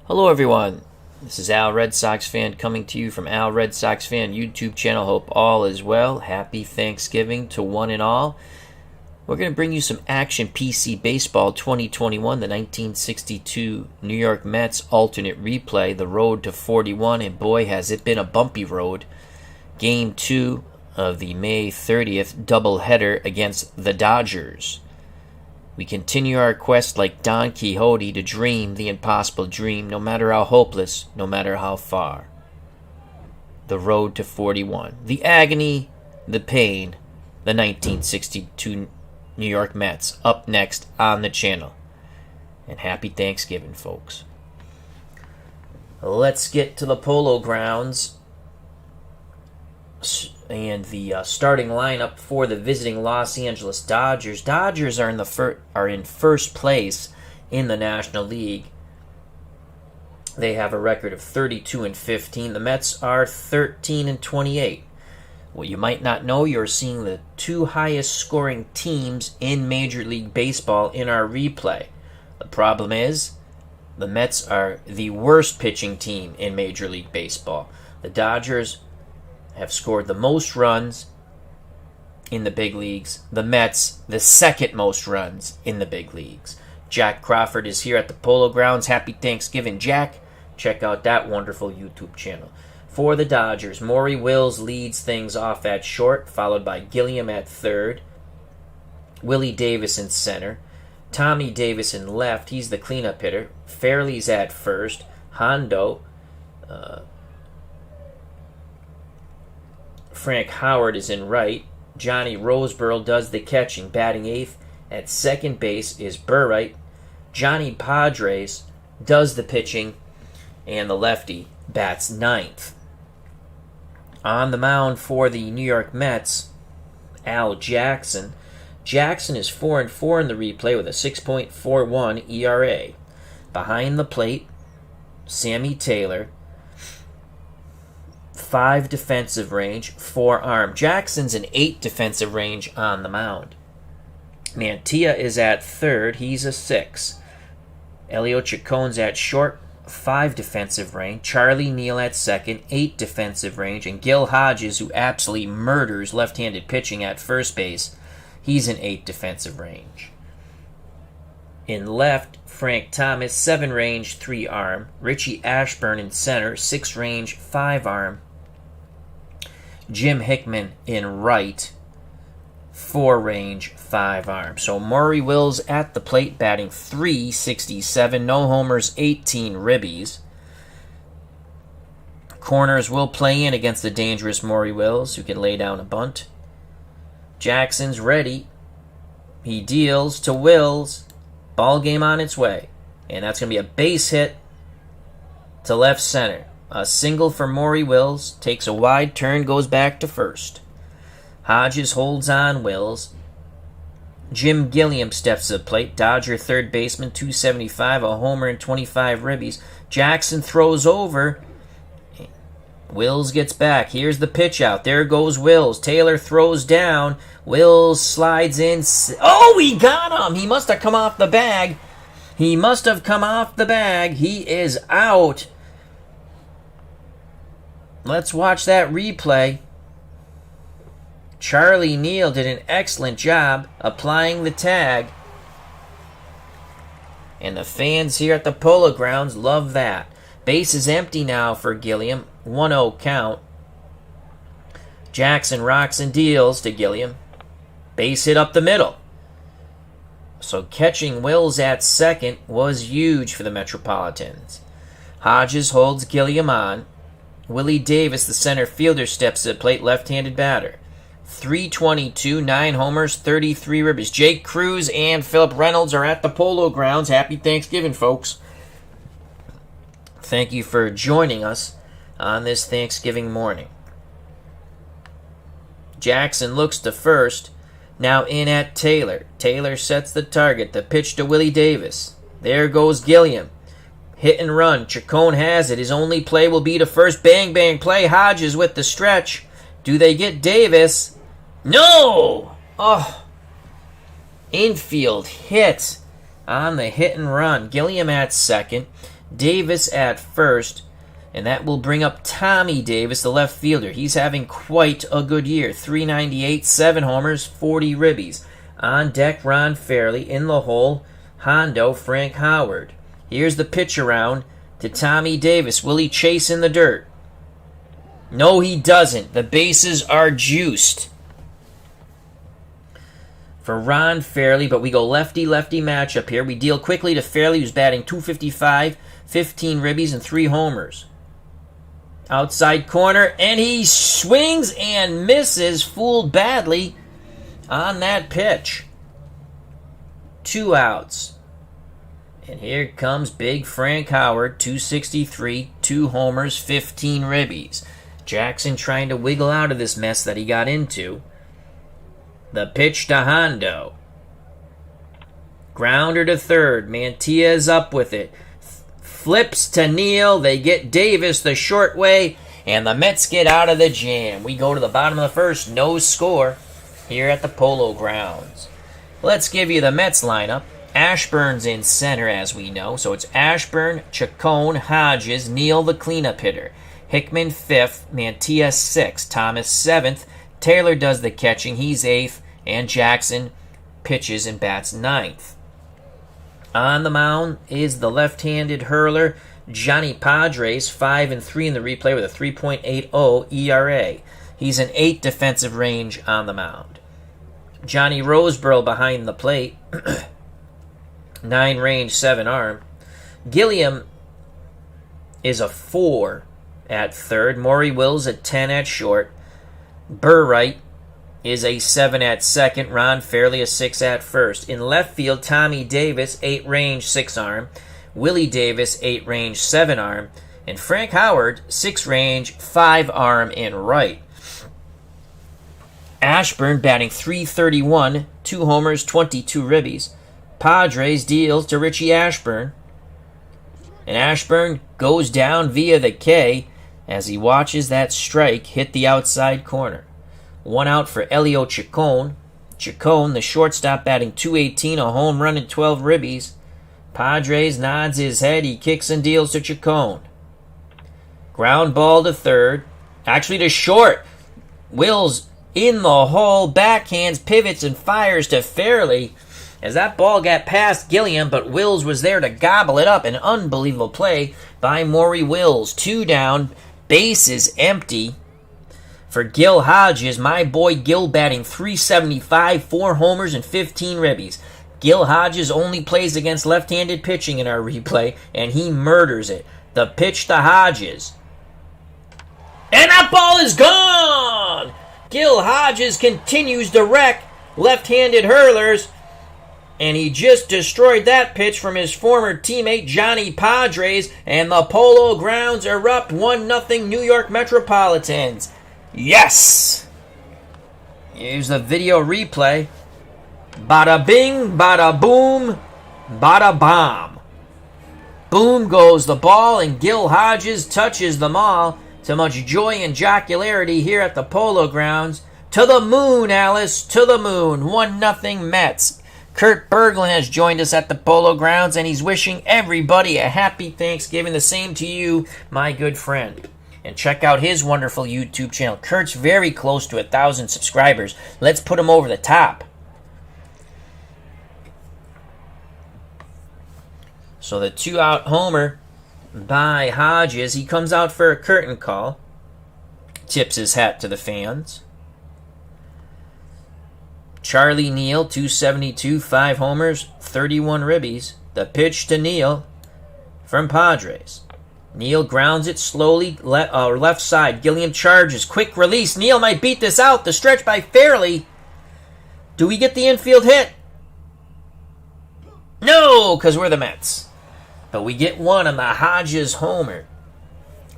Hello everyone, this is Al Red Sox Fan coming to you from Al Red Sox Fan YouTube channel. Hope all is well. Happy Thanksgiving to one and all. We're going to bring you some action PC Baseball 2021, the 1962 New York Mets alternate replay, the road to 41, and boy has it been a bumpy road. Game 2 of the May 30th doubleheader against the Dodgers. We continue our quest like Don Quixote to dream the impossible dream, no matter how hopeless, no matter how far. The road to 41. The agony, the pain, the 1962 New York Mets, up next on the channel. And happy Thanksgiving, folks. Let's get to the Polo Grounds and the starting lineup for the visiting Los Angeles Dodgers. Dodgers are in first place in the National League. They have a record of 32-15. The Mets are 13-28. What you might not know, you're seeing the two highest scoring teams in Major League Baseball in our replay. The problem is, the Mets are the worst pitching team in Major League Baseball. The Dodgers have scored the most runs in the big leagues. The Mets, the second most runs in the big leagues. Jack Crawford is here at the Polo Grounds. Happy Thanksgiving, Jack. Check out that wonderful YouTube channel. For the Dodgers, Maury Wills leads things off at short, followed by Gilliam at third. Willie Davis in center. Tommy Davis in left. He's the cleanup hitter. Fairley's at first. Hondo. Frank Howard is in right. Johnny Roseborough does the catching, batting eighth. At second base is Burright. Johnny Padres does the pitching, and the lefty bats ninth. On the mound for the New York Mets, Al Jackson. Jackson is 4-4 in the replay with a 6.41 ERA. Behind the plate, Sammy Taylor. 5 defensive range, 4 arm. Jackson's an 8 defensive range on the mound. Mantilla is at third. He's a 6. Elio Chacon's at short, 5 defensive range. Charlie Neal at second, 8 defensive range. And Gil Hodges, who absolutely murders left-handed pitching at first base, he's an 8 defensive range. In left, Frank Thomas, 7 range, 3 arm. Richie Ashburn in center, 6 range, 5 arm. Jim Hickman in right, 4 range, 5 arm. So Maury Wills at the plate, batting .367, no homers, 18 ribbies. Corners will play in against the dangerous Maury Wills, who can lay down a bunt. Jackson's ready. He deals to Wills. Ball game on its way. And that's going to be a base hit to left center. A single for Maury Wills. Takes a wide turn, goes back to first. Hodges holds on Wills. Jim Gilliam steps to the plate. Dodger third baseman, .275, a homer and 25 ribbies. Jackson throws over. Wills gets back. Here's the pitch out. There goes Wills. Taylor throws down. Wills slides in. Oh, he got him! He must have come off the bag. He is out. Let's watch that replay. Charlie Neal did an excellent job applying the tag. And the fans here at the Polo Grounds love that. Base is empty now for Gilliam. 1-0 count. Jackson rocks and deals to Gilliam. Base hit up the middle. So catching Wills at second was huge for the Metropolitans. Hodges holds Gilliam on. Willie Davis, the center fielder, steps to the plate, left-handed batter. .322, 9 homers, 33 ribbies. Jake Cruz and Philip Reynolds are at the Polo Grounds. Happy Thanksgiving, folks. Thank you for joining us on this Thanksgiving morning. Jackson looks to first. Now in at Taylor. Taylor sets the target. The pitch to Willie Davis. There goes Gilliam. Hit and run. Chacon has it. His only play will be to first. Bang, bang play. Hodges with the stretch. Do they get Davis? No! Oh. Infield hit on the hit and run. Gilliam at second. Davis at first, and that will bring up Tommy Davis, the left fielder. He's having quite a good year. 398, 7 homers, 40 ribbies. On deck, Ron Fairley. In the hole, Hondo, Frank Howard. Here's the pitch around to Tommy Davis. Will he chase in the dirt? No, he doesn't. The bases are juiced for Ron Fairley, but we go lefty-lefty matchup here. We deal quickly to Fairley, who's batting .255, 15 ribbies, and 3 homers. Outside corner, and he swings and misses, fooled badly on that pitch. 2 outs. And here comes big Frank Howard, .263, 2 homers, 15 ribbies. Jackson trying to wiggle out of this mess that he got into. The pitch to Hondo. Grounder to third. Mantilla is up with it. Flips to Neal. They get Davis the short way, and the Mets get out of the jam. We go to the bottom of the first. No score here at the Polo Grounds. Let's give you the Mets lineup. Ashburn's in center, as we know. So it's Ashburn, Chacon, Hodges, Neal the cleanup hitter. Hickman 5th, Mantilla 6th, Thomas 7th. Taylor does the catching, he's 8th, and Jackson pitches and bats 9th. On the mound is the left-handed hurler, Johnny Padres, 5-3 in the replay with a 3.80 ERA. He's an 8 defensive range on the mound. Johnny Roseboro behind the plate, 9 range, 7 arm. Gilliam is a 4 at third. Maury Wills at 10 at short. Burright is a 7 at second. Ron Fairley a 6 at first. In left field, Tommy Davis, 8 range, 6 arm. Willie Davis, 8 range, 7 arm. And Frank Howard, 6 range, 5 arm in right. Ashburn batting .331, 2 homers, 22 ribbies. Padres deals to Richie Ashburn. And Ashburn goes down via the K as he watches that strike hit the outside corner. 1 out for Elio Chacon. Chacon, the shortstop, batting .218, a home run and 12 ribbies. Padres nods his head. He kicks and deals to Chacon. Ground ball to third. Actually to short. Wills in the hole. Backhands, pivots, and fires to Fairley as that ball got past Gilliam, but Wills was there to gobble it up. An unbelievable play by Maury Wills. 2 down. Bases empty for Gil Hodges. My boy Gil batting .375, 4 homers and 15 ribbies. Gil Hodges only plays against left-handed pitching in our replay, and he murders it. The pitch to Hodges. And that ball is gone! Gil Hodges continues to wreck left-handed hurlers, and he just destroyed that pitch from his former teammate Johnny Padres, and the Polo Grounds erupt 1-0 New York Metropolitans. Yes! Here's the video replay. Bada bing, bada boom, bada bomb. Boom goes the ball, and Gil Hodges touches them all. To much joy and jocularity here at the Polo Grounds. To the moon, Alice, to the moon. 1-0 Mets. Kurt Berglund has joined us at the Polo Grounds, and he's wishing everybody a happy Thanksgiving. The same to you, my good friend. And check out his wonderful YouTube channel. Kurt's very close to 1,000 subscribers. Let's put him over the top. So the 2-out homer by Hodges. He comes out for a curtain call. Tips his hat to the fans. Charlie Neal, .272, 5 homers, 31 ribbies. The pitch to Neal from Padres. Neal grounds it slowly, left side. Gilliam charges, quick release. Neal might beat this out. The stretch by Fairley. Do we get the infield hit? No, because we're the Mets. But we get one on the Hodges homer.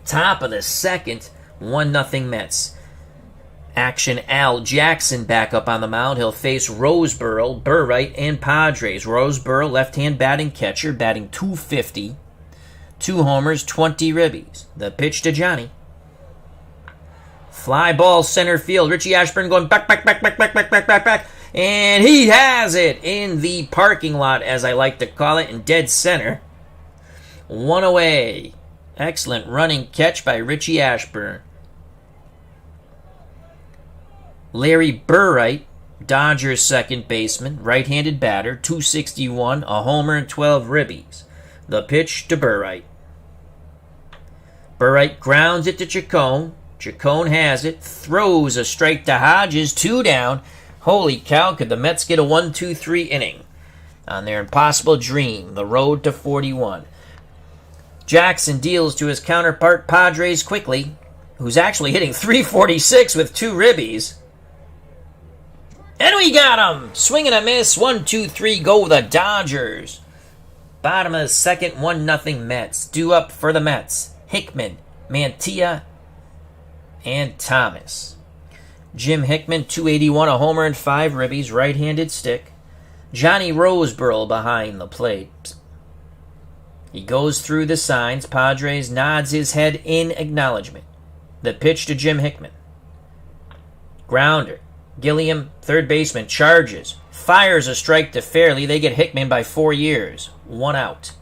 Top of the second, 1-0 Mets. Action Al Jackson back up on the mound. He'll face Roseboro, Burright, and Padres. Roseboro, left-hand batting catcher, batting .250. 2 homers, 20 ribbies. The pitch to Johnny. Fly ball center field. Richie Ashburn going back. And he has it in the parking lot, as I like to call it, in dead center. one away. Excellent running catch by Richie Ashburn. Larry Burright, Dodgers second baseman, right-handed batter, 261, a homer and 12 ribbies. The pitch to Burright. Burright grounds it to Chacon. Chacon has it, throws a strike to Hodges, 2 down. Holy cow, could the Mets get a 1-2-3 inning on their impossible dream, the road to 41. Jackson deals to his counterpart Padres quickly, who's actually hitting .346 with 2 ribbies. And we got him! Swing and a miss, 1-2-3, go the Dodgers. Bottom of the second, 1-0 Mets. Due up for the Mets. Hickman, Mantilla, and Thomas. Jim Hickman, 281, a homer and 5 ribbies, right-handed stick. Johnny Roseboro behind the plate. He goes through the signs. Padres nods his head in acknowledgement. The pitch to Jim Hickman. Grounder. Gilliam, third baseman, charges. Fires a strike to Fairley. They get Hickman by 4 years. 1 out.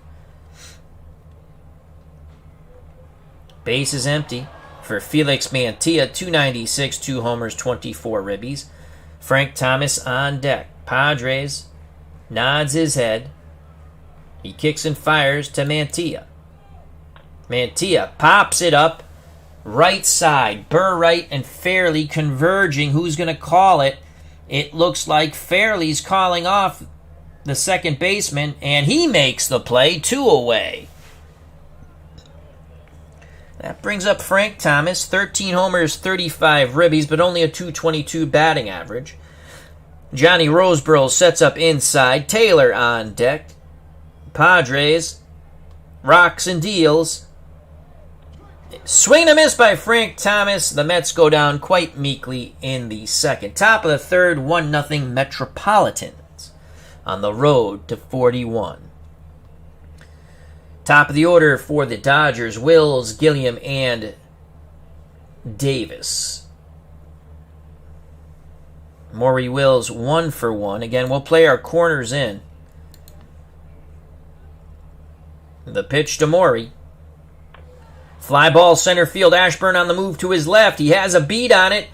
Base is empty for Felix Mantilla, 296, 2 homers, 24 ribbies. Frank Thomas on deck. Padres nods his head. He kicks and fires to Mantilla. Mantilla pops it up. Right side. Burright and Fairley converging. Who's going to call it? It looks like Fairley's calling off the second baseman, and he makes the play, 2 away. That brings up Frank Thomas, 13 homers, 35 ribbies, but only a .222 batting average. Johnny Roseboro sets up inside. Taylor on deck. Padres rocks and deals. Swing and a miss by Frank Thomas. The Mets go down quite meekly in the second. Top of the third, 1-0 Metropolitans on the road to 41. Top of the order for the Dodgers, Wills, Gilliam, and Davis. Maury Wills, 1 for 1. Again, we'll play our corners in. The pitch to Maury. Fly ball center field. Ashburn on the move to his left. He has a beat on it.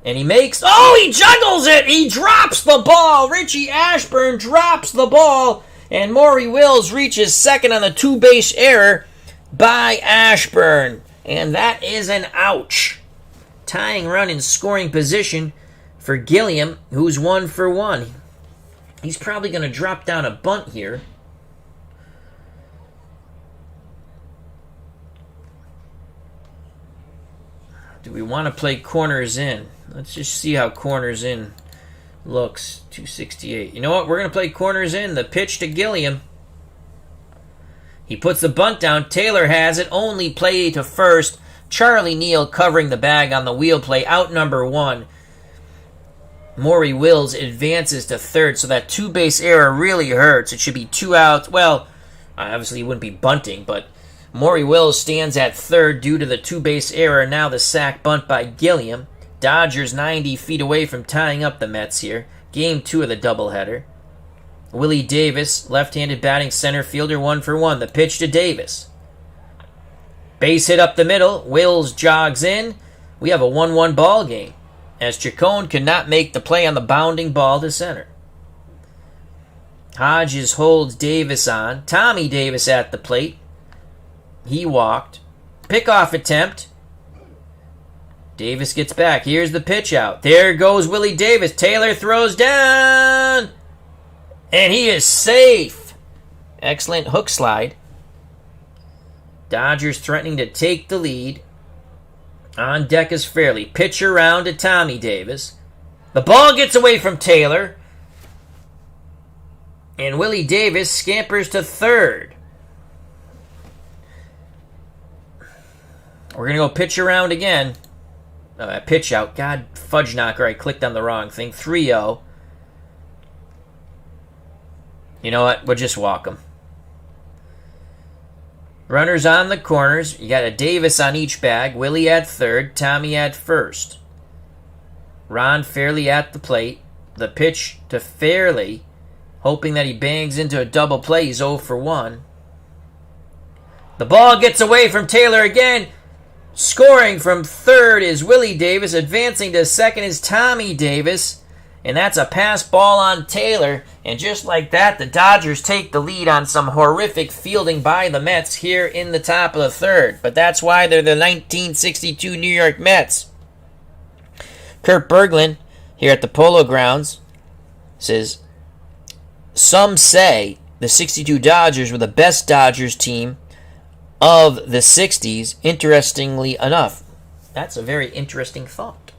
And he makes... Oh, he juggles it! He drops the ball! Richie Ashburn drops the ball. And Maury Wills reaches second on the 2-base error by Ashburn. And that is an ouch. Tying run in scoring position for Gilliam, who's 1 for 1. He's probably going to drop down a bunt here. Do we want to play corners in? Let's just see how corners in looks. 268. You know what? We're going to play corners in. The pitch to Gilliam. He puts the bunt down. Taylor has it. Only play to first. Charlie Neal covering the bag on the wheel play. Out number 1. Maury Wills advances to third, so that 2-base error really hurts. It should be 2 outs. Well, obviously he wouldn't be bunting, but Maury Wills stands at third due to the 2-base error. Now the sack bunt by Gilliam. Dodgers 90 feet away from tying up the Mets here. Game 2 of the doubleheader. Willie Davis, left-handed batting center fielder, 1 for 1. The pitch to Davis. Base hit up the middle. Wills jogs in. We have a 1-1 ball game, as Chacon could not make the play on the bounding ball to center. Hodges holds Davis on. Tommy Davis at the plate. He walked. Pickoff attempt. Davis gets back. Here's the pitch out. There goes Willie Davis. Taylor throws down. And he is safe. Excellent hook slide. Dodgers threatening to take the lead. On deck is Fairley. Pitch around to Tommy Davis. The ball gets away from Taylor. And Willie Davis scampers to third. We're going to go pitch around again. Pitch out. God, fudge knocker. I clicked on the wrong thing. 3-0. You know what? We'll just walk them. Runners on the corners. You got a Davis on each bag. Willie at third. Tommy at first. Ron Fairley at the plate. The pitch to Fairley. Hoping that he bangs into a double play. He's 0 for 1. The ball gets away from Taylor again. Scoring from third is Willie Davis. Advancing to second is Tommy Davis. And that's a pass ball on Taylor. And just like that, the Dodgers take the lead on some horrific fielding by the Mets here in the top of the third. But that's why they're the 1962 New York Mets. Kurt Berglund, here at the Polo Grounds, says, some say the 62 Dodgers were the best Dodgers team of the 60s, interestingly enough. That's a very interesting thought.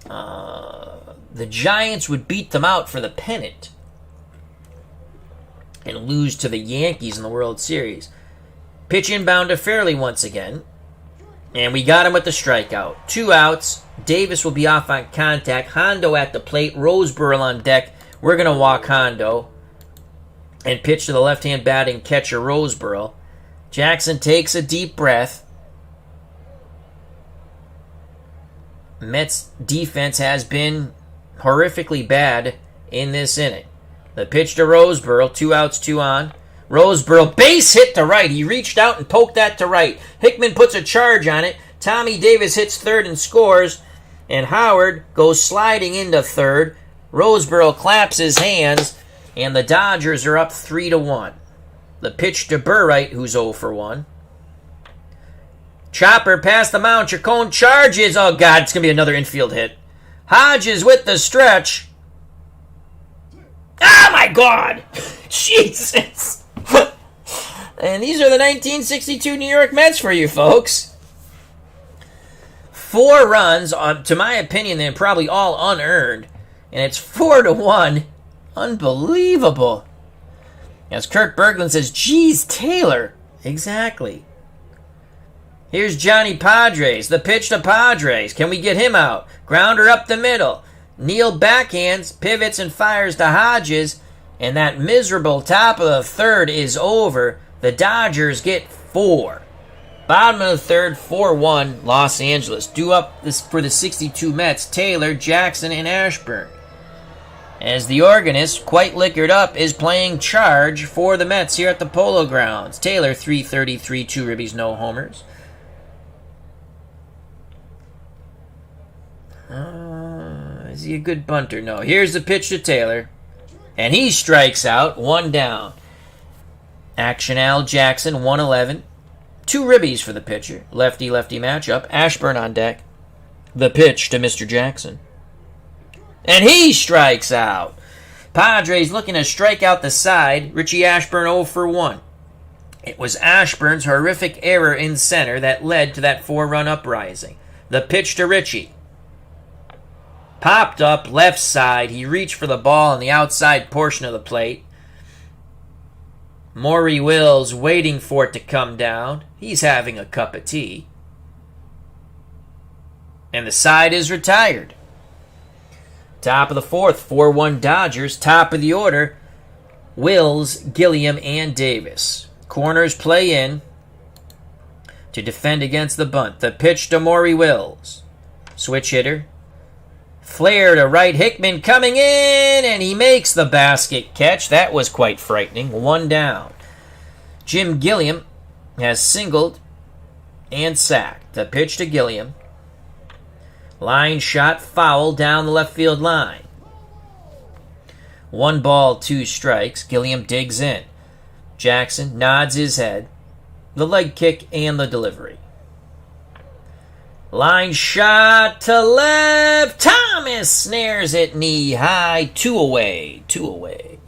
The Giants would beat them out for the pennant and lose to the Yankees in the World Series. Pitch inbound to Fairley once again. And we got him with the strikeout. 2 outs. Davis will be off on contact. Hondo at the plate. Roseboro on deck. We're going to walk Hondo and pitch to the left-hand batting catcher Roseboro. Jackson takes a deep breath. Mets defense has been horrifically bad in this inning. The pitch to Roseboro, 2 outs, 2 on. Roseboro, base hit to right. He reached out and poked that to right. Hickman puts a charge on it. Tommy Davis hits third and scores. And Howard goes sliding into third. Roseboro claps his hands. And the Dodgers are up 3-1. The pitch to Burright, who's 0 for 1. Chopper past the mound. Chacon charges. Oh, God, it's going to be another infield hit. Hodges with the stretch. Oh, my God. Jesus. And these are the 1962 New York Mets for you folks. 4 runs, to my opinion, they're probably all unearned. And it's 4-1. Unbelievable. As Kurt Berglund says, geez, Taylor. Exactly. Here's Johnny Padres. The pitch to Padres. Can we get him out? Grounder up the middle. Neal backhands, pivots, and fires to Hodges. And that miserable top of the third is over. The Dodgers get 4. Bottom of the third, 4-1, Los Angeles. Due up this for the 62 Mets, Taylor, Jackson, and Ashburn. As the organist, quite liquored up, is playing charge for the Mets here at the Polo Grounds. Taylor, 333, 2 ribbies, no homers. Is he a good bunter? No. Here's the pitch to Taylor. And he strikes out, 1 down. Action Al Jackson, 111. 2 ribbies for the pitcher. Lefty-lefty matchup. Ashburn on deck. The pitch to Mr. Jackson. And he strikes out. Padres looking to strike out the side. Richie Ashburn 0 for 1. It was Ashburn's horrific error in center that led to that 4-run uprising. The pitch to Richie. Popped up left side. He reached for the ball on the outside portion of the plate. Maury Wills waiting for it to come down. He's having a cup of tea. And the side is retired. Top of the fourth, 4-1 Dodgers. Top of the order, Wills, Gilliam, and Davis. Corners play in to defend against the bunt. The pitch to Maury Wills. Switch hitter. Flare to right. Hickman coming in, and he makes the basket catch. That was quite frightening. 1 down. Jim Gilliam has singled and sacked. The pitch to Gilliam. Line shot foul down the left field line. 1 ball, 2 strikes. Gilliam digs in. Jackson nods his head. The leg kick and the delivery. Line shot to left. Thomas snares it knee high. 2 away. 2 away.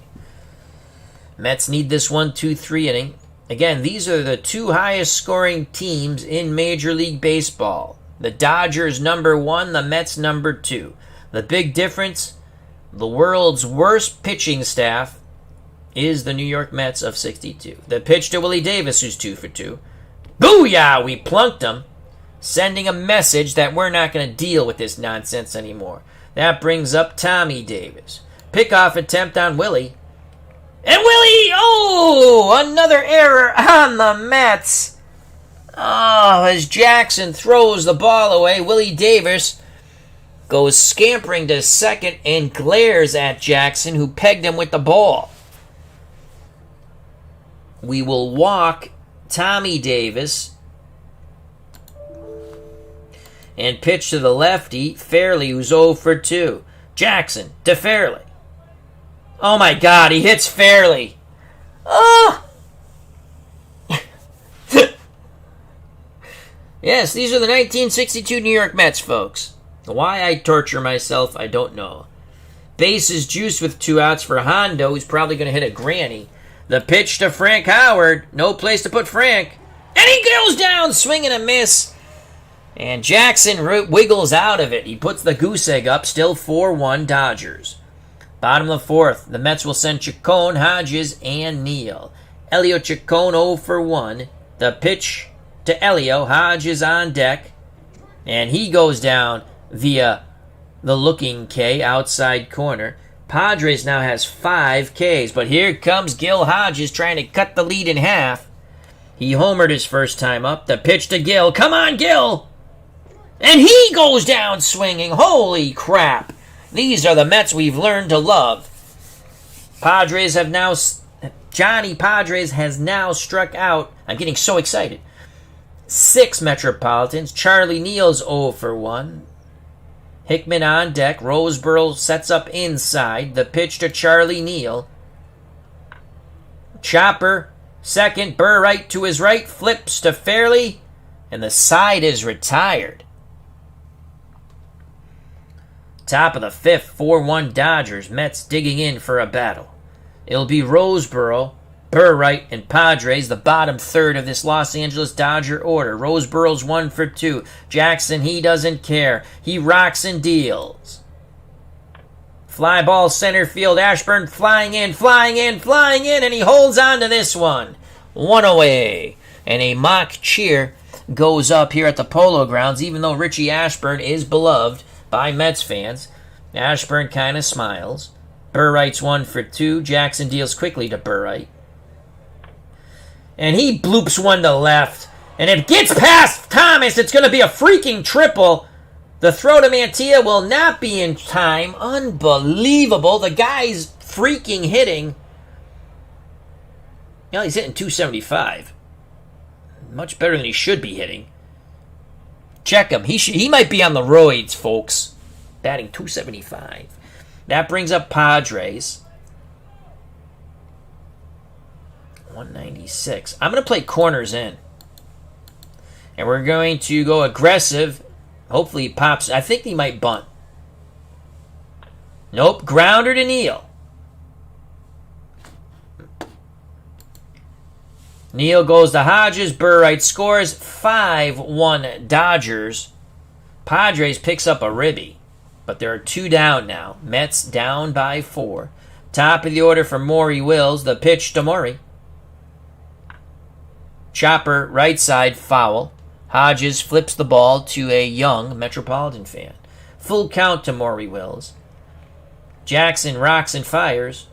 Mets need this 1-2-3 inning. Again, these are the 2 highest scoring teams in Major League Baseball. The Dodgers number 1, the Mets number 2. The big difference, the world's worst pitching staff is the New York Mets of 62. The pitch to Willie Davis, who's 2 for 2. Booyah! We plunked him, sending a message that we're not going to deal with this nonsense anymore. That brings up Tommy Davis. Pickoff attempt on Willie. And Willie, oh, another error on the Mets. Oh, as Jackson throws the ball away, Willie Davis goes scampering to second and glares at Jackson, who pegged him with the ball. We will walk Tommy Davis. And pitch to the lefty, Fairley, who's 0 for 2. Jackson to Fairley. Oh my God, he hits Fairley. Oh! Yes, these are the 1962 New York Mets, folks. Why I torture myself, I don't know. Bases juiced with 2 outs for Hondo, who's probably going to hit a granny. The pitch to Frank Howard. No place to put Frank. And he goes down, swing and a miss. And Jackson wiggles out of it. He puts the goose egg up, still 4-1 Dodgers. Bottom of the 4th, the Mets will send Chacon, Hodges, and Neal. Elio Chacon 0 for 1. The pitch to Elio. Hodges on deck. And he goes down via the looking K outside corner. Padres now has 5 Ks, but here comes Gil Hodges trying to cut the lead in half. He homered his first time up. The pitch to Gil. Come on, Gil! And he goes down swinging. Holy crap. These are the Mets we've learned to love. Johnny Padres has now struck out. I'm getting so excited. 6 Metropolitans. Charlie Neal's 0 for 1. Hickman on deck. Roseboro sets up inside. The pitch to Charlie Neal. Chopper, second. Burr right to his right. Flips to Fairley. And the side is retired. Top of the 5th, 4-1 Dodgers. Mets digging in for a battle. It'll be Roseboro, Burr right, and Padres, the bottom third of this Los Angeles Dodger order. Roseboro's 1 for 2. Jackson, he doesn't care. He rocks and deals. Fly ball center field. Ashburn flying in, and he holds on to this one. 1 away. And a mock cheer goes up here at the Polo Grounds, even though Richie Ashburn is beloved by Mets fans. Ashburn kind of smiles. Burright's 1 for 2. Jackson deals quickly to Burright. And he bloops one to left. And it gets past Thomas. It's going to be a freaking triple. The throw to Mantilla will not be in time. Unbelievable. The guy's freaking hitting. You know, he's hitting 275. Much better than he should be hitting. Check him. He might be on the roids, folks. Batting 275. That brings up Padres. 196. I'm going to play corners in. And we're going to go aggressive. Hopefully he pops. I think he might bunt. Nope. Grounder to Neal. Neal goes to Hodges. Burright scores. 5-1 Dodgers. Padres picks up a ribby. But there are 2 down now. Mets down by 4. Top of the order for Maury Wills. The pitch to Maury. Chopper, right side, foul. Hodges flips the ball to a young Metropolitan fan. Full count to Maury Wills. Jackson rocks and fires.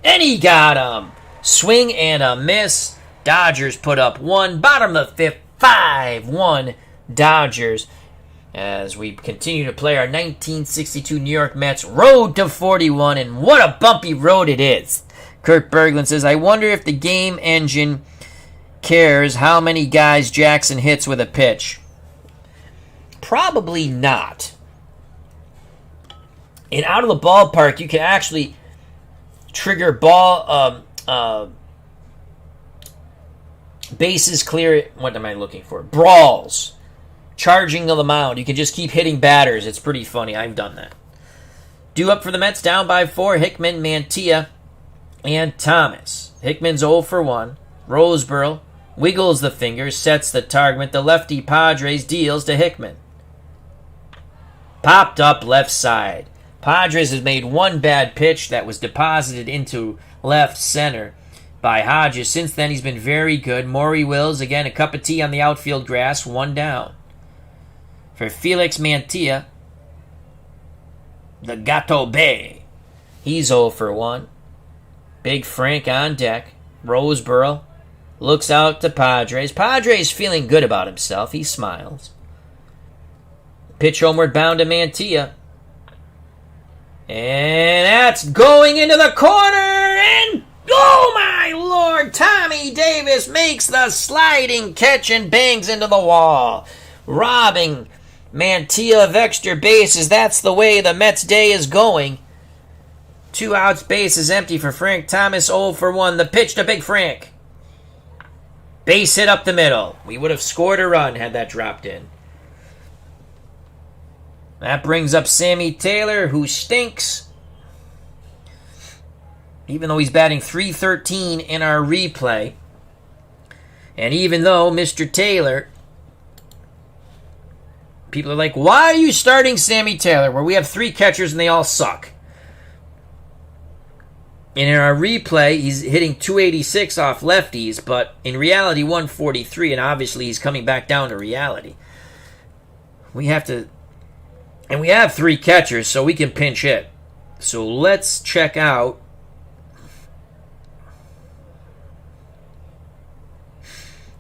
And he got him. Swing and a miss. Dodgers put up 1. Bottom of the 5th, 5-1 Dodgers. As we continue to play our 1962 New York Mets road to 41. And what a bumpy road it is. Kurt Berglund says, I wonder if the game engine cares how many guys Jackson hits with a pitch. Probably not. And out of the ballpark, you can actually trigger bases clear. What am I looking for? Brawls. Charging to the mound. You can just keep hitting batters. It's pretty funny. I've done that. Due up for the Mets, down by 4. Hickman, Mantilla, and Thomas. Hickman's 0 for 1. Roseboro wiggles the fingers, sets the target. The lefty Padres deals to Hickman. Popped up left side. Padres has made 1 bad pitch that was deposited into left center by Hodges. Since then, he's been very good. Maury Wills, again, a cup of tea on the outfield grass. 1 down. For Felix Mantilla, the Gato Bay. He's 0 for 1. Big Frank on deck. Roseboro looks out to Padres. Padres feeling good about himself. He smiles. Pitch homeward bound to Mantilla. And that's going into the corner. And Oh my Lord! Tommy Davis makes the sliding catch and bangs into the wall, robbing Mantilla of extra bases. That's the way the Mets' day is going. 2 outs, base is empty for Frank Thomas. 0 for 1. The pitch to Big Frank. Base hit up the middle. We would have scored a run had that dropped in. That brings up Sammy Taylor, who stinks. Even though he's batting .313 in our replay. And even though Mr. Taylor... People are like, why are you starting Sammy Taylor where we have 3 catchers and they all suck? And in our replay, he's hitting .286 off lefties, but in reality, 143, and obviously he's coming back down to reality. We have to... And we have 3 catchers, so we can pinch hit. So let's check out...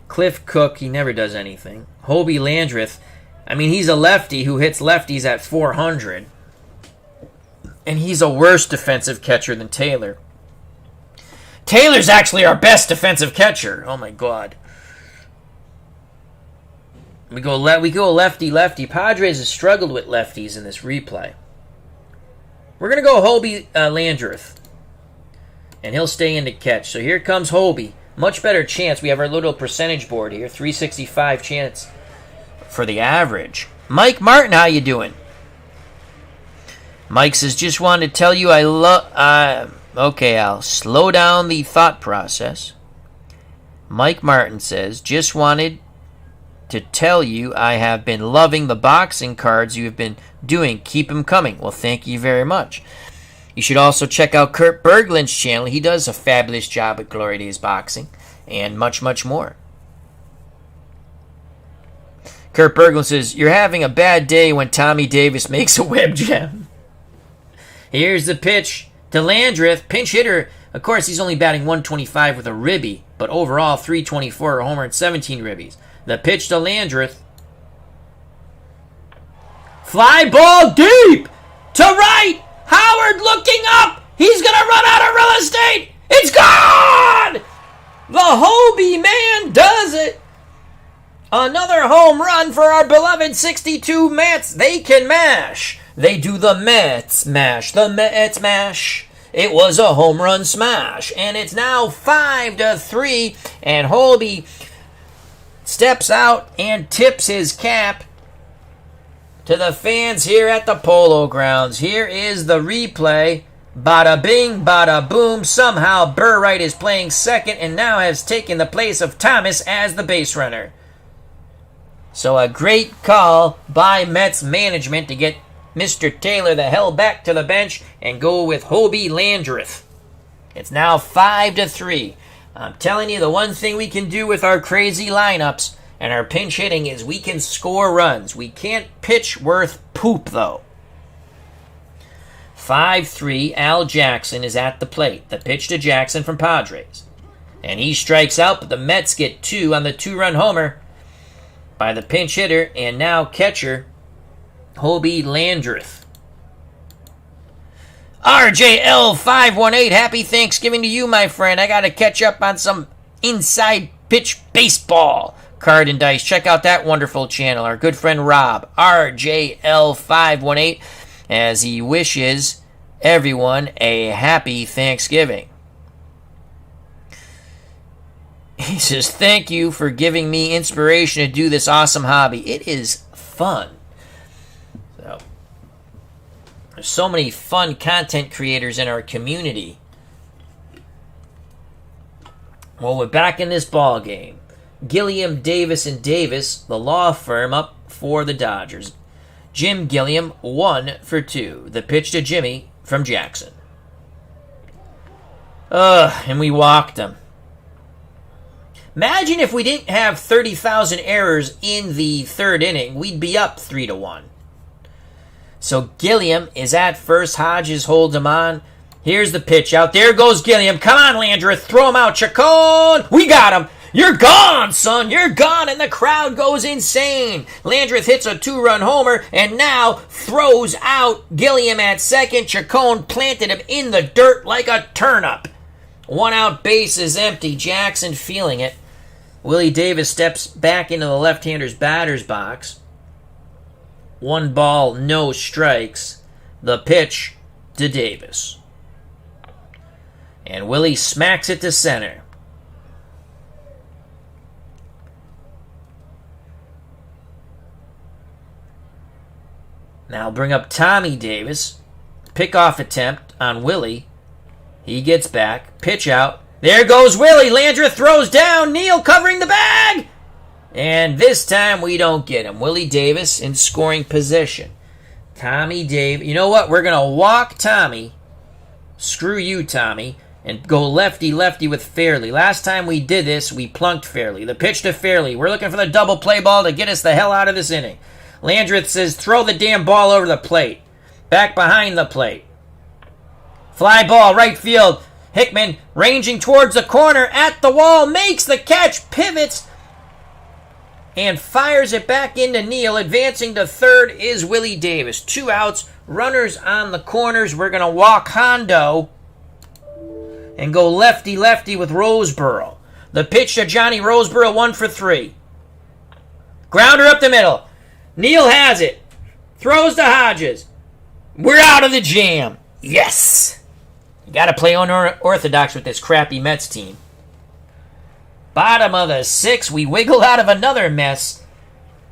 Cliff Cook, he never does anything. Hobie Landreth, I mean, he's a lefty who hits lefties at .400. And he's a worse defensive catcher than Taylor. Taylor's actually our best defensive catcher. Oh my God. We go lefty. Padres has struggled with lefties in this replay. We're going to go Hobie Landreth. And he'll stay in to catch. So here comes Hobie. Much better chance. We have our little percentage board here. 365 chance for the average. Mike Martin, how you doing? Mike says, just wanted to tell you I love... Okay, I'll slow down the thought process. Mike Martin says, just wanted to tell you I have been loving the boxing cards you have been doing. Keep them coming. Well, thank you very much. You should also check out Kurt Berglund's channel. He does a fabulous job at Glory Days Boxing and much, much more. Kurt Berglund says, you're having a bad day when Tommy Davis makes a web gem. Here's the pitch to Landreth, pinch hitter. Of course, he's only batting .125 with a ribby, but overall .324, a homer and 17 ribbies. The pitch to Landreth. Fly ball deep to right. Howard looking up. He's going to run out of real estate. It's gone! The Hobie man does it. Another home run for our beloved 62 Mets. They can mash. They do the Mets mash. The Mets mash. It was a home run smash. And it's now 5-3. And Hobie steps out and tips his cap to the fans here at the Polo Grounds. Here is the replay. Bada bing, bada boom. Somehow Burright is playing second and now has taken the place of Thomas as the base runner. So a great call by Mets management to get Mr. Taylor the hell back to the bench and go with Hobie Landreth. It's now 5-3. I'm telling you, the one thing we can do with our crazy lineups and our pinch hitting is we can score runs. We can't pitch worth poop, though. 5-3, Al Jackson is at the plate. The pitch to Jackson from Padres. And he strikes out, but the Mets get 2 on the 2-run homer by the pinch hitter and now catcher, Hobie Landreth. RJL518, happy Thanksgiving to you, my friend. I got to catch up on some inside pitch baseball card and dice. Check out that wonderful channel. Our good friend Rob, RJL518, as he wishes everyone a happy Thanksgiving. He says, thank you for giving me inspiration to do this awesome hobby. It is fun. So, there's so many fun content creators in our community. Well, we're back in this ball game. Gilliam, Davis, and Davis, the law firm, up for the Dodgers. Jim Gilliam, 1 for 2. The pitch to Jimmy from Jackson. And we walked him. Imagine if we didn't have 30,000 errors in the third inning. We'd be up 3-1. So Gilliam is at first. Hodges holds him on. Here's the pitch out. There goes Gilliam. Come on, Landreth. Throw him out. Chacon. We got him. You're gone, son. You're gone. And the crowd goes insane. Landreth hits a 2-run homer and now throws out Gilliam at second. Chacon planted him in the dirt like a turnip. 1 out, base is empty. Jackson feeling it. Willie Davis steps back into the left-hander's batter's box. 1 ball, no strikes. The pitch to Davis. And Willie smacks it to center. Now bring up Tommy Davis. Pickoff attempt on Willie. He gets back. Pitch out. There goes Willie. Landreth throws down. Neal covering the bag. And this time we don't get him. Willie Davis in scoring position. Tommy Davis. You know what? We're going to walk Tommy. Screw you, Tommy. And go lefty-lefty with Fairley. Last time we did this, we plunked Fairley. The pitch to Fairley. We're looking for the double play ball to get us the hell out of this inning. Landreth says, throw the damn ball over the plate. Back behind the plate. Fly ball, right field. Hickman ranging towards the corner at the wall. Makes the catch. Pivots. And fires it back into Neal. Advancing to third is Willie Davis. 2 outs. Runners on the corners. We're going to walk Hondo. And go lefty-lefty with Roseboro. The pitch to Johnny Roseboro, 1 for 3. Grounder up the middle. Neal has it. Throws to Hodges. We're out of the jam. Yes. You got to play unorthodox with this crappy Mets team. Bottom of the 6th, we wiggle out of another mess.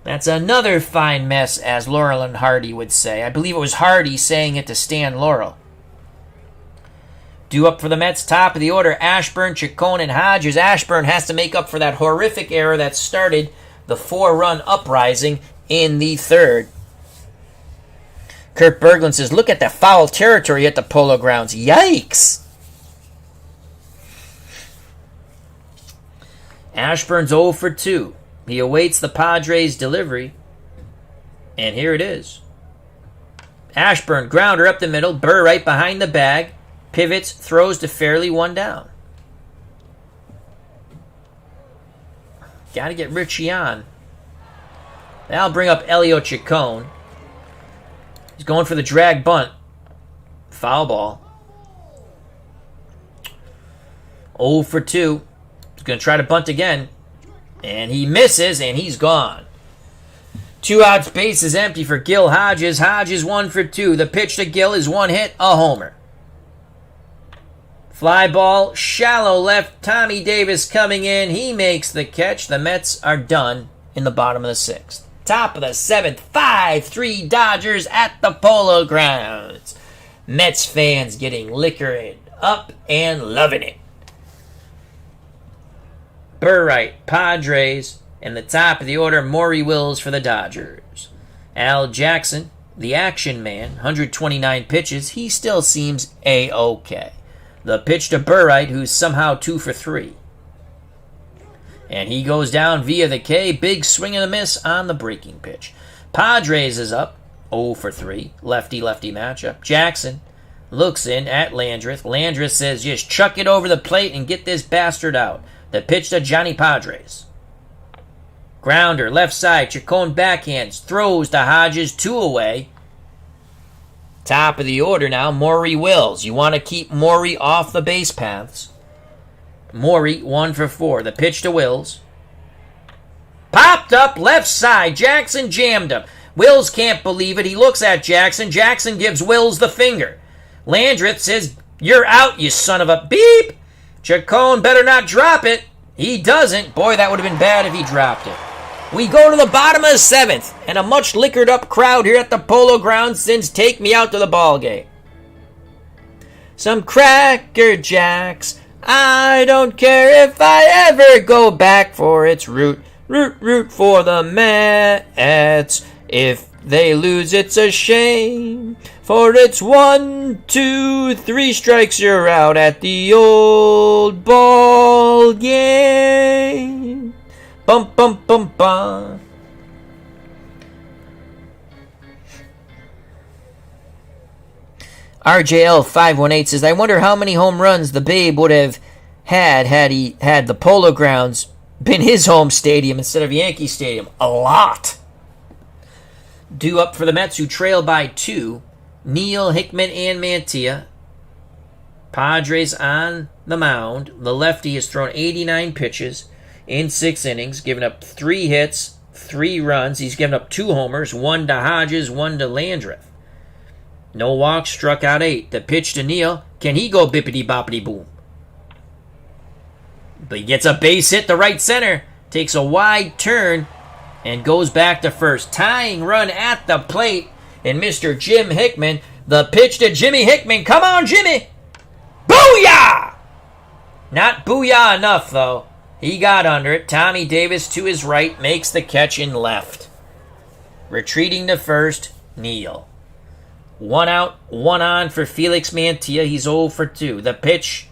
That's another fine mess, as Laurel and Hardy would say. I believe it was Hardy saying it to Stan Laurel. Due up for the Mets, top of the order, Ashburn, Chacon, and Hodges. Ashburn has to make up for that horrific error that started the 4-run uprising in the 3rd. Kurt Berglund says, look at the foul territory at the Polo Grounds. Yikes! Ashburn's 0 for 2. He awaits the Padres' delivery. And here it is. Ashburn, grounder up the middle. Burr right behind the bag. Pivots, throws to Fairley, 1 down. Got to get Richie on. That'll bring up Elio Chacon. He's going for the drag bunt. Foul ball. 0 for 2. He's going to try to bunt again. And he misses, and he's gone. 2 outs, base is empty for Gil Hodges. Hodges 1 for 2. The pitch to Gil is 1 hit, a homer. Fly ball, shallow left. Tommy Davis coming in. He makes the catch. The Mets are done in the bottom of the 6th. Top of the 7th, 5-3 Dodgers at the Polo Grounds. Mets fans getting liquored up and loving it. Burright, Padres, and the top of the order, Maury Wills for the Dodgers. Al Jackson, the action man, 129 pitches. He still seems A-OK. The pitch to Burright, who's somehow 2 for 3. And he goes down via the K. Big swing and a miss on the breaking pitch. Padres is up 0 for 3. Lefty-lefty matchup. Jackson looks in at Landreth. Landreth says, just chuck it over the plate and get this bastard out. The pitch to Johnny Padres. Grounder, left side. Chacon backhands. Throws to Hodges, 2 away. Top of the order now, Maury Wills. You want to keep Maury off the base paths. Maury, 1 for 4. The pitch to Wills. Popped up left side. Jackson jammed him. Wills can't believe it. He looks at Jackson. Jackson gives Wills the finger. Landreth says, you're out, you son of a beep. Chacon better not drop it. He doesn't. Boy, that would have been bad if he dropped it. We go to the bottom of the 7th, and a much liquored up crowd here at the Polo Grounds since take me out to the ball game. Some Cracker Jacks. I don't care if I ever go back for its root. Root for the Mets. If they lose, it's a shame. For it's 1, 2, 3 strikes, you're out at the old ball game. Bum, bum, bum, bum. RJL518 says, I wonder how many home runs the Babe would have had he had the Polo Grounds been his home stadium instead of Yankee Stadium. A lot. Due up for the Mets, who trail by 2. Neal, Hickman, and Mantilla. Padres on the mound. The lefty has thrown 89 pitches in 6 innings, given up 3 hits, 3 runs. He's given up 2 homers, 1 to Hodges, 1 to Landreth. No walks, struck out 8. The pitch to Neal. Can he go bippity-boppity-boom? But he gets a base hit to right center, takes a wide turn, and goes back to first. Tying run at the plate, and Mr. Jim Hickman, the pitch to Jimmy Hickman. Come on, Jimmy! Booyah! Not booyah enough, though. He got under it. Tommy Davis to his right makes the catch in left. Retreating to first, Neal. 1 out, 1 on for Felix Mantilla. He's 0 for 2. The pitch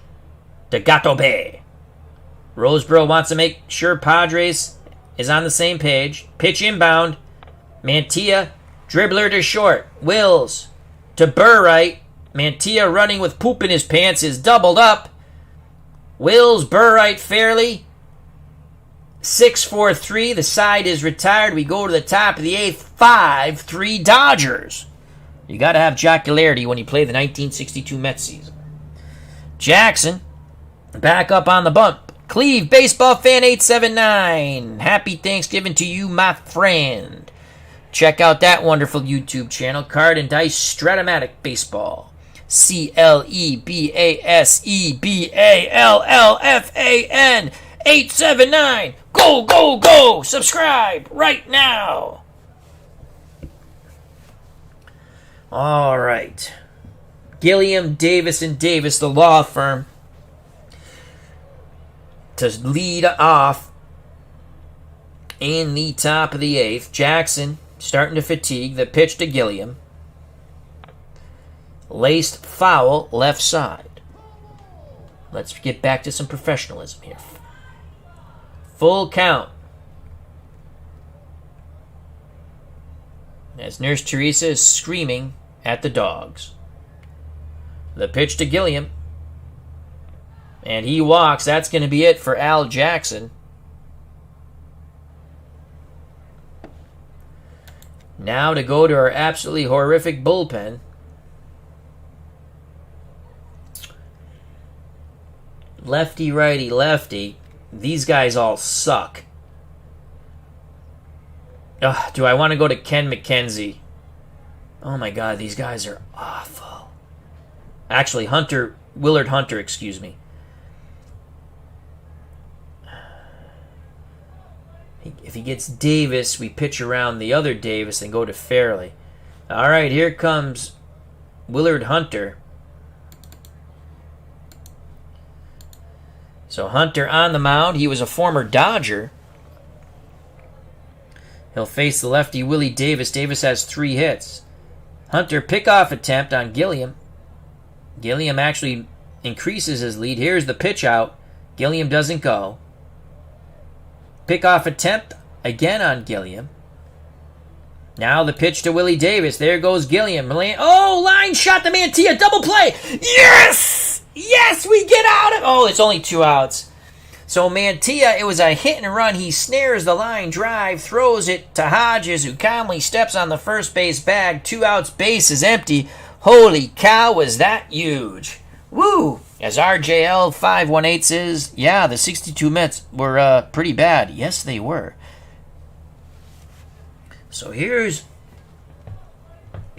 to Gato Bay. Roseboro wants to make sure Padres is on the same page. Pitch inbound. Mantilla, dribbler to short. Wills to Burright. Mantilla running with poop in his pants is doubled up. Wills, Burright fairly. 6-4-3. The side is retired. We go to the top of the 8th. 5-3 Dodgers. You got to have jocularity when you play the 1962 Mets season. Jackson, back up on the bump. Cleve, Baseball Fan 879. Happy Thanksgiving to you, my friend. Check out that wonderful YouTube channel, Card and Dice Stratomatic Baseball. CLEBASEBALLFAN 879. Go, go, go! Subscribe right now. All right. Gilliam, Davis, and Davis, the law firm, to lead off in the top of the 8th. Jackson starting to fatigue. The pitch to Gilliam. Laced foul left side. Let's get back to some professionalism here. Full count. As Nurse Teresa is screaming at the dogs. The pitch to Gilliam. And he walks. That's going to be it for Al Jackson. Now to go to our absolutely horrific bullpen. Lefty, righty, lefty. These guys all suck. Ugh, do I want to go to Ken McKenzie? Oh my God, these guys are awful. Actually, Willard Hunter, excuse me. If he gets Davis, we pitch around the other Davis and go to Fairley. All right, here comes Willard Hunter. So Hunter on the mound. He was a former Dodger. He'll face the lefty Willie Davis. Davis has 3 hits. Hunter pickoff attempt on Gilliam. Gilliam actually increases his lead. Here's the pitch out. Gilliam doesn't go. Pickoff attempt again on Gilliam. Now the pitch to Willie Davis. There goes Gilliam. Oh, line shot to Mantilla. Double play. Yes! Yes, we get out of... Oh, it's only 2 outs. So Mantilla, it was a hit and run. He snares the line drive, throws it to Hodges, who calmly steps on the first base bag. 2 outs, base is empty. Holy cow, was that huge. Woo! As RJL 518 says, yeah, the 62 Mets were pretty bad. Yes, they were. So here's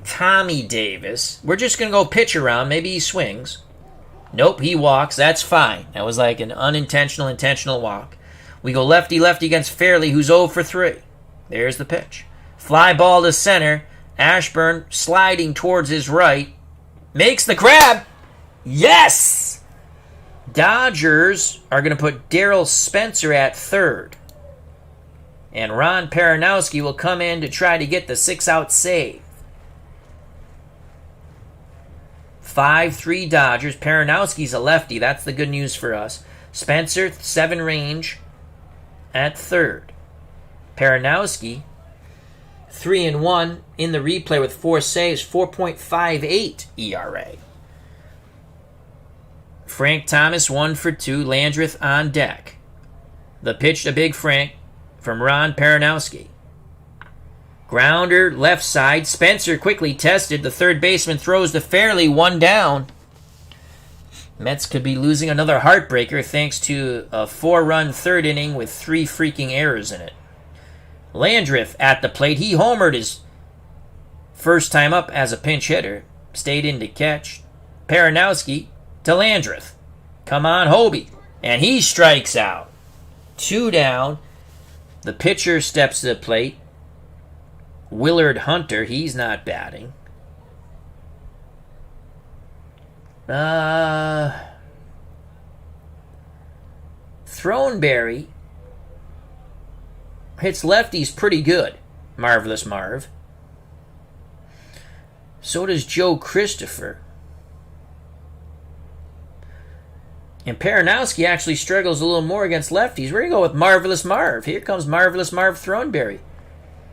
Tommy Davis. We're just going to go pitch around. Maybe he swings. Nope, he walks. That's fine. That was like an intentional walk. We go lefty-lefty against Fairley, who's 0 for 3. There's the pitch. Fly ball to center. Ashburn sliding towards his right. Makes the grab. Yes! Dodgers are going to put Darryl Spencer at third. And Ron Peranowski will come in to try to get the 6-out save. 5-3 Dodgers. Peranowski's a lefty. That's the good news for us. Spencer, 7 range at third. Peranowski, 3-1 in the replay with 4 saves, 4.58 ERA. Frank Thomas, 1 for 2. Landreth on deck. The pitch to Big Frank from Ron Peranowski. Grounder, left side. Spencer quickly tested. The third baseman throws to Fairley, 1 down. Mets could be losing another heartbreaker thanks to a 4-run third inning with 3 freaking errors in it. Landreth at the plate. He homered his first time up as a pinch hitter. Stayed in to catch. Peronowski to Landreth. Come on, Hobie. And he strikes out. 2 down. The pitcher steps to the plate. Willard Hunter, he's not batting. Throneberry hits lefties pretty good. Marvelous Marv. So does Joe Christopher. And Peronowski actually struggles a little more against lefties. We're going to go with Marvelous Marv. Here comes Marvelous Marv Throneberry.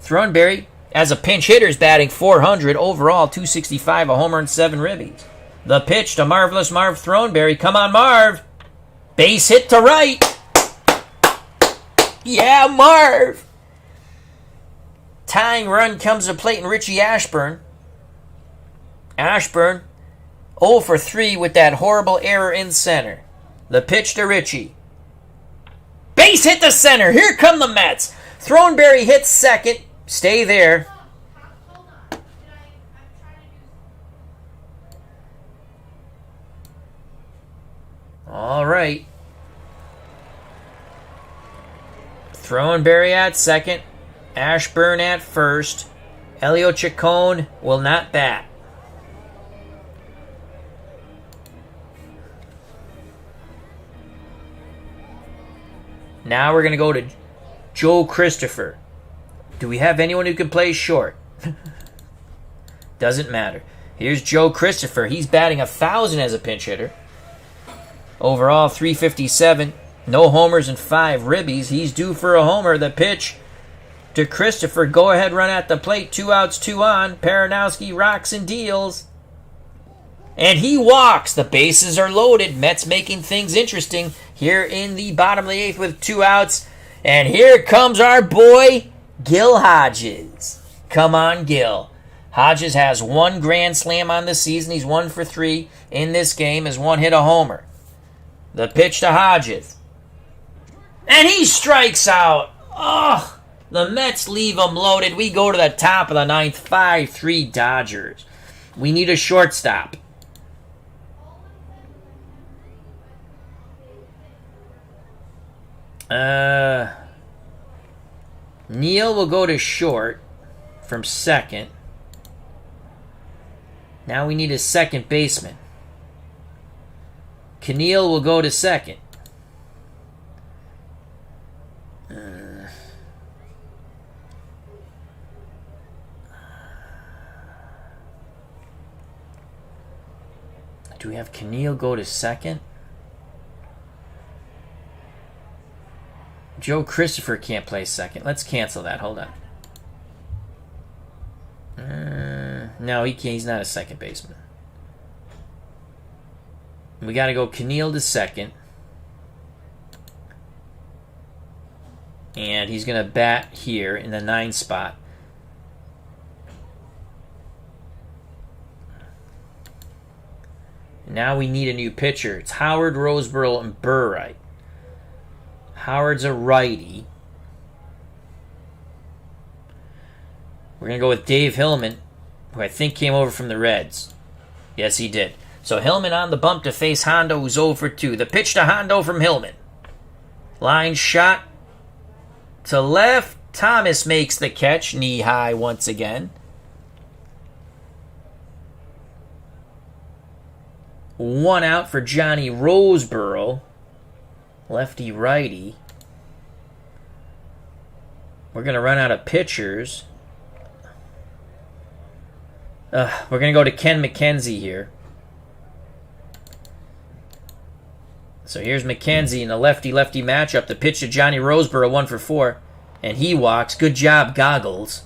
Throneberry, as a pinch hitter, is batting .400. Overall, .265, a homer and 7 ribbies. The pitch to Marvelous Marv Throneberry. Come on, Marv. Base hit to right. Yeah, Marv. Tying run comes to plate, and Richie Ashburn. Ashburn 0 for 3 with that horrible error in center. The pitch to Richie. Base hit to center. Here come the Mets. Throneberry hits second. Stay there. All right. Throneberry at second. Ashburn at first. Elio Chacon will not bat. Now we're going to go to Joe Christopher. Do we have anyone who can play short? Doesn't matter. Here's Joe Christopher. He's batting 1,000 as a pinch hitter. Overall, .357. No homers and 5 ribbies. He's due for a homer. The pitch to Christopher. Go ahead, run at the plate. 2 outs, 2 on. Peronowski rocks and deals. And he walks. The bases are loaded. Mets making things interesting here in the bottom of the 8th with 2 outs. And here comes our boy, Gil Hodges. Come on, Gil. Hodges has 1 grand slam on the season. He's 1 for 3 in this game. Has 1 hit, a homer. The pitch to Hodges. And he strikes out. Oh, the Mets leave him loaded. We go to the top of the 9th. 5-3 Dodgers. We need a shortstop. Neal will go to short from second. Now we need a second baseman. Keneal will go to second. Do we have Keneal go to second? Joe Christopher can't play second. Let's cancel that. Hold on. No, he can't. He's not a second baseman. We got to go Keneal to second. And he's going to bat here in the 9 spot. Now we need a new pitcher. It's Howard, Roseboro, and Burright. Howard's a righty. We're going to go with Dave Hillman, who I think came over from the Reds. Yes, he did. So Hillman on the bump to face Hondo, who's 0 for 2. The pitch to Hondo from Hillman. Line shot to left. Thomas makes the catch, knee high once again. 1 out for Johnny Roseboro. Lefty-righty. We're going to run out of pitchers. We're going to go to Ken McKenzie here. So here's McKenzie in a lefty-lefty matchup. The pitch to Johnny Roseboro, 1 for 4. And he walks. Good job, Goggles.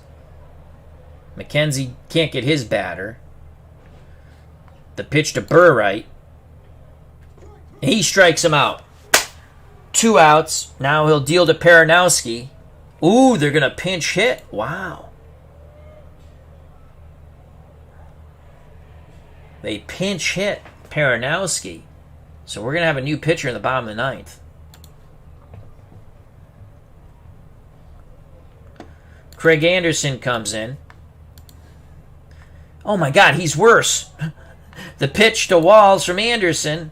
McKenzie can't get his batter. The pitch to Burright. He strikes him out. 2 outs. Now he'll deal to Peronowski. Ooh, they're going to pinch hit. Wow. They pinch hit Peronowski. So we're going to have a new pitcher in the bottom of the ninth. Craig Anderson comes in. Oh my God, he's worse. The pitch to Walls from Anderson.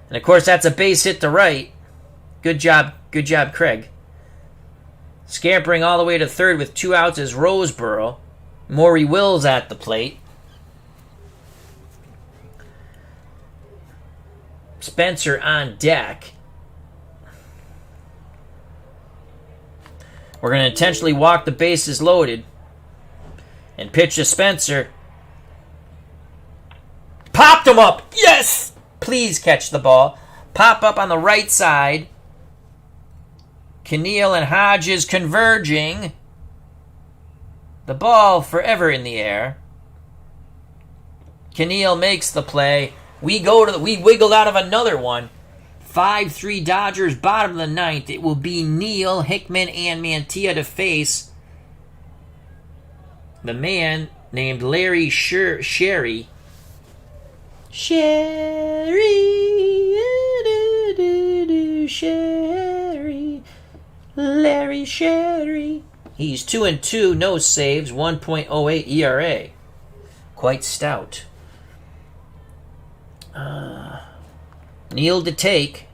And of course, that's a base hit to right. Good job, Craig. Scampering all the way to third with 2 outs is Roseboro. Maury Wills at the plate. Spencer on deck. We're going to intentionally walk the bases loaded and pitch to Spencer. Popped him up. Yes! Please catch the ball. Pop up on the right side. Keneal and Hodges converging. The ball forever in the air. Keneal makes the play. We wiggled out of another one. 5-3 Dodgers, bottom of the ninth. It will be Neal, Hickman, and Mantilla to face the man named Larry Sherry. Sherry, Larry Sherry. He's 2-2, no saves, 1.08 ERA. Quite stout. Neal to take.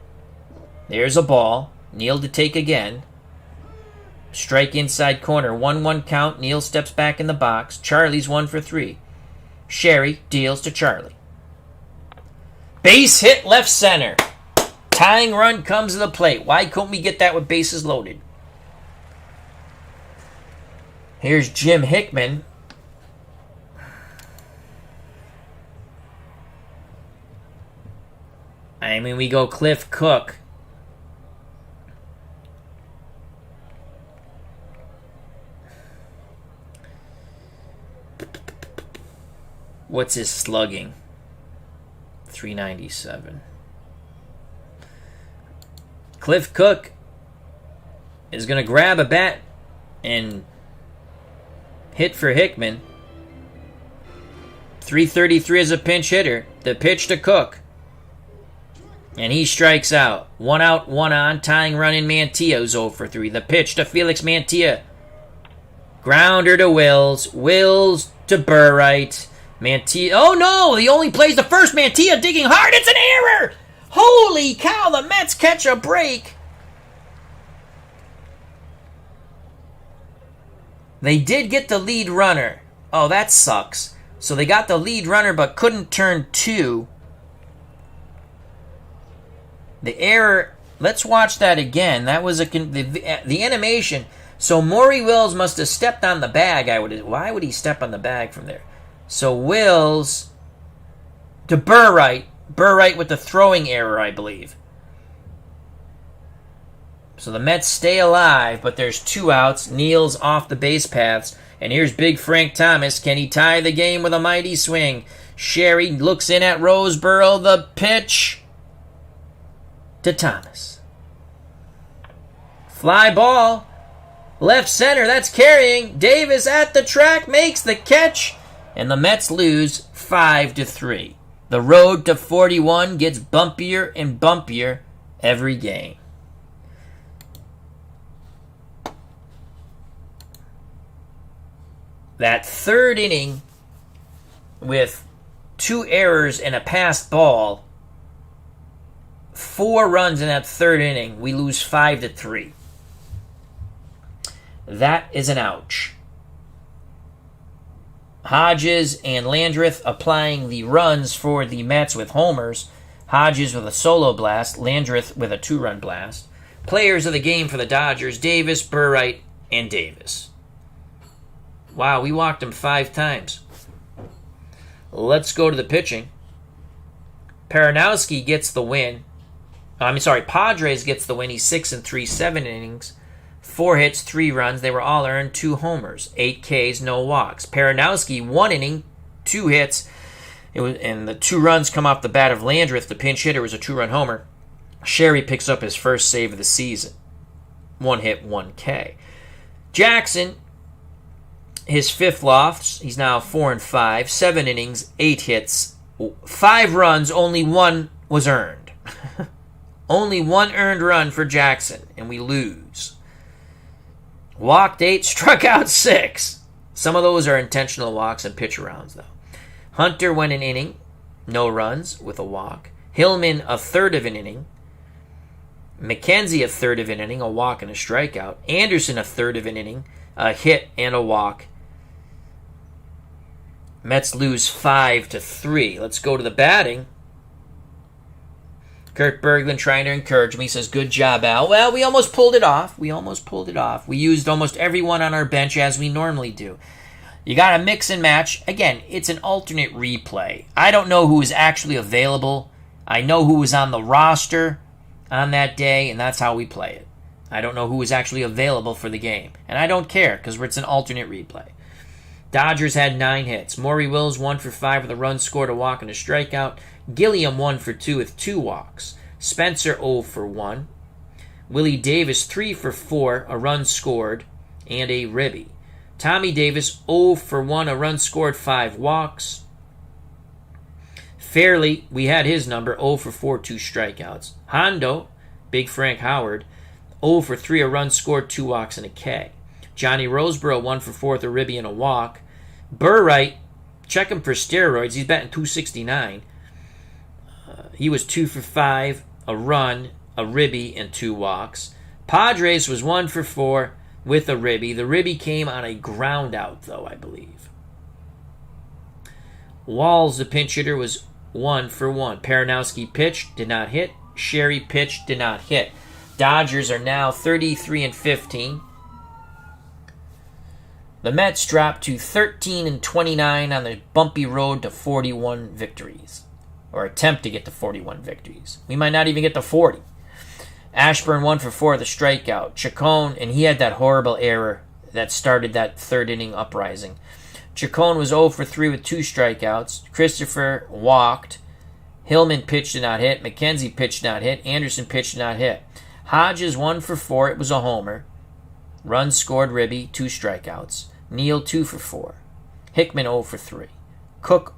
There's a ball. Neal to take again. Strike inside corner. 1-1 count. Neal steps back in the box. Charlie's 1 for 3. Sherry deals to Charlie. Base hit left center. Tying run comes to the plate. Why couldn't we get that with bases loaded? Here's Jim Hickman. I mean, we go Cliff Cook. What's his slugging? 397. Cliff Cook is going to grab a bat and hit for Hickman. 333 as a pinch hitter. The pitch to Cook. And he strikes out. 1 out, 1 on. Tying run in Mantilla, 0 for 3. The pitch to Felix Mantilla. Grounder to Wills. Wills to Burright. Mantilla. Oh no! He only plays the first. Mantilla digging hard. It's an error! Holy cow! The Mets catch a break. They did get the lead runner. Oh, that sucks. So they got the lead runner but couldn't turn 2. The error, let's watch that again. That was the animation. So Maury Wills must have stepped on the bag. Why would he step on the bag from there? So Wills to Burright. Burright with the throwing error, I believe. So the Mets stay alive, but there's 2 outs. Neal's off the base paths. And here's Big Frank Thomas. Can he tie the game with a mighty swing? Sherry looks in at Roseboro. The pitch to Thomas. Fly ball. Left center. That's carrying. Davis at the track makes the catch. And the Mets lose 5-3. The road to 41 gets bumpier and bumpier every game. That third inning with 2 errors and a passed ball, 4 runs in that third inning, we lose 5-3. That is an ouch. Hodges and Landreth applying the runs for the Mets with homers. Hodges with a solo blast, Landreth with a 2-run blast. Players of the game for the Dodgers, Davis, Burright, and Davis. Wow, we walked him 5 times. Let's go to the pitching. Paranowski gets the win. Padres gets the win. He's 6-3, 7 innings, 4 hits, 3 runs. They were all earned, 2 homers, 8 Ks, no walks. Paranowski, 1 inning, 2 hits, and the 2 runs come off the bat of Landreth. The pinch hitter was a 2-run homer. Sherry picks up his first save of the season. 1 hit, 1 K. Jackson, his 5th loss. He's now 4-5, 7 innings, 8 hits, 5 runs, only 1 was earned. Only one earned run for Jackson, and we lose. Walked 8, struck out 6. Some of those are intentional walks and pitch arounds, though. Hunter went an inning, no runs, with a walk. Hillman, a third of an inning. McKenzie, a third of an inning, a walk and a strikeout. Anderson, a third of an inning, a hit and a walk. Mets lose 5-3. Let's go to the batting. Kurt Berglund trying to encourage me. He says, good job, Al. Well, we almost pulled it off. We used almost everyone on our bench as we normally do. You got to mix and match. Again, it's an alternate replay. I don't know who is actually available. I know who was on the roster on that day, and that's how we play it. I don't know who was actually available for the game. And I don't care, because it's an alternate replay. Dodgers had 9 hits. Maury Wills 1 for 5 with a run scored, a walk, and a strikeout. Gilliam 1 for 2 with 2 walks. Spencer 0 for 1. Willie Davis 3 for 4, a run scored, and a ribby. Tommy Davis 0 for 1, a run scored, 5 walks. Fairley, we had his number, 0 for 4, 2 strikeouts. Hondo, Big Frank Howard, 0 for 3, a run scored, 2 walks, and a K. Johnny Roseboro 1 for 4 with a ribby and a walk. Burright, check him for steroids. He's batting .269. He was 2 for 5, a run, a ribby, and 2 walks. Padres was 1 for 4 with a ribby. The ribby came on a ground out, though, I believe. Walls, the pinch hitter, was 1 for 1. Paranowski pitched, did not hit. Sherry pitched, did not hit. Dodgers are now 33-15. The Mets dropped to 13-29 on the bumpy road to 41 victories. Or attempt to get to 41 victories. We might not even get to 40. Ashburn 1 for 4 with a strikeout. Chacon, and he had that horrible error that started that third inning uprising. Chacon was 0 for 3 with 2 strikeouts. Christopher walked. Hillman pitched, did not hit. McKenzie pitched, did not hit. Anderson pitched, did not hit. Hodges 1 for 4. It was a homer. Runs scored, ribby, 2 strikeouts. Neal 2 for 4. Hickman 0 for 3. Cook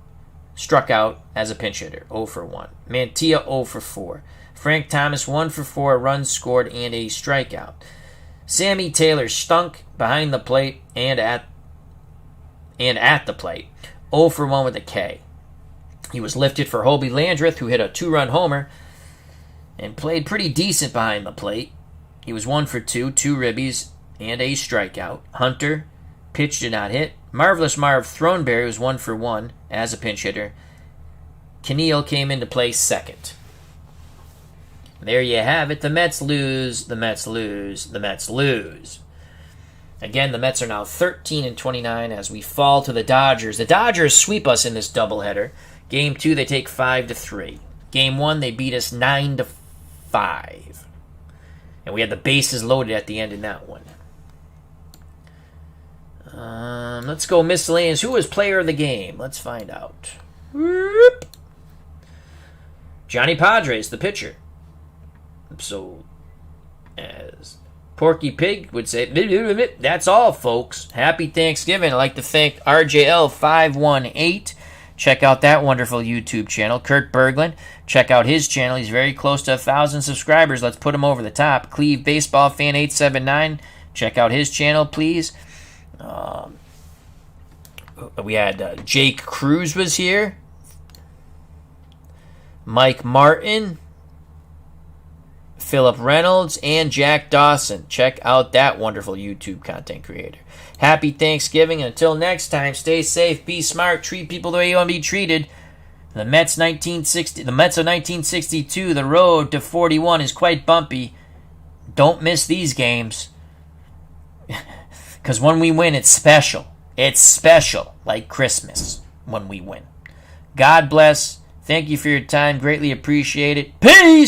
struck out as a pinch hitter, 0 for 1. Mantilla 0 for 4. Frank Thomas 1 for 4, runs scored, and a strikeout. Sammy Taylor stunk behind the plate and at the plate, 0 for 1 with a K. He was lifted for Hobie Landreth, who hit a 2-run homer and played pretty decent behind the plate. He was 1 for 2, 2 ribbies, and a strikeout. Hunter pitched, did not hit. Marvelous Marv Throneberry was 1 for 1 as a pinch hitter. Keneal came into play second. There you have it. The Mets lose, the Mets lose, the Mets lose. Again, the Mets are now 13-29 as we fall to the Dodgers. The Dodgers sweep us in this doubleheader. Game 2, they take 5-3. Game 1, they beat us 9-5. And we had the bases loaded at the end in that one. Let's go miscellaneous. Who was player of the game? Let's find out. Whoop. Johnny Padres, the pitcher. So, as Porky Pig would say, that's all, folks. Happy Thanksgiving. I'd like to thank RJL518. Check out that wonderful YouTube channel. Kurt Berglund, check out his channel. He's very close to 1,000 subscribers. Let's put him over the top. Cleve Baseball Fan 879. Check out his channel, please. We had Jake Cruz was here. Mike Martin. Philip Reynolds, and Jack Dawson. Check out that wonderful YouTube content creator. Happy Thanksgiving. Until next time, stay safe, be smart, treat people the way you want to be treated. The Mets of 1962, the road to 41 is quite bumpy. Don't miss these games. Because when we win, it's special. It's special, like Christmas, when we win. God bless. Thank you for your time. Greatly appreciate it. Peace!